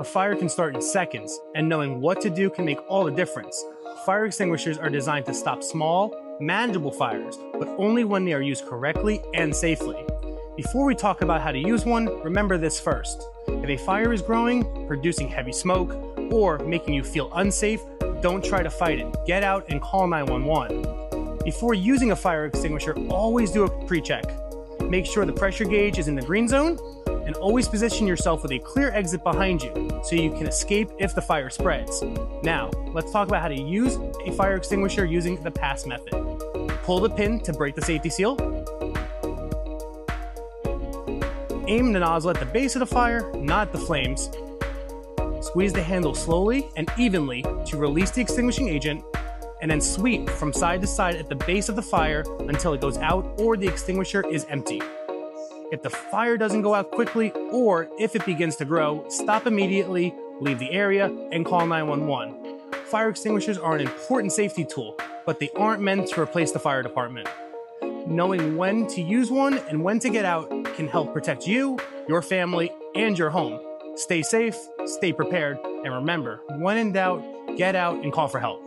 A fire can start in seconds, and knowing what to do can make all the difference. Fire extinguishers are designed to stop small, manageable fires, but only when they are used correctly and safely. Before we talk about how to use one, remember this first. If a fire is growing, producing heavy smoke, or making you feel unsafe, don't try to fight it. Get out and call 911. Before using a fire extinguisher, always do a pre-check. Make sure the pressure gauge is in the green zone, and always position yourself with a clear exit behind you so you can escape if the fire spreads. Now, let's talk about how to use a fire extinguisher using the P.A.S.S method. Pull the pin to break the safety seal. Aim the nozzle at the base of the fire, not at the flames. Squeeze the handle slowly and evenly to release the extinguishing agent, and then sweep from side to side at the base of the fire until it goes out or the extinguisher is empty. If the fire doesn't go out quickly, or if it begins to grow, stop immediately, leave the area, and call 911. Fire extinguishers are an important safety tool, but they aren't meant to replace the fire department. Knowing when to use one and when to get out can help protect you, your family, and your home. Stay safe, stay prepared, and remember, when in doubt, get out and call for help.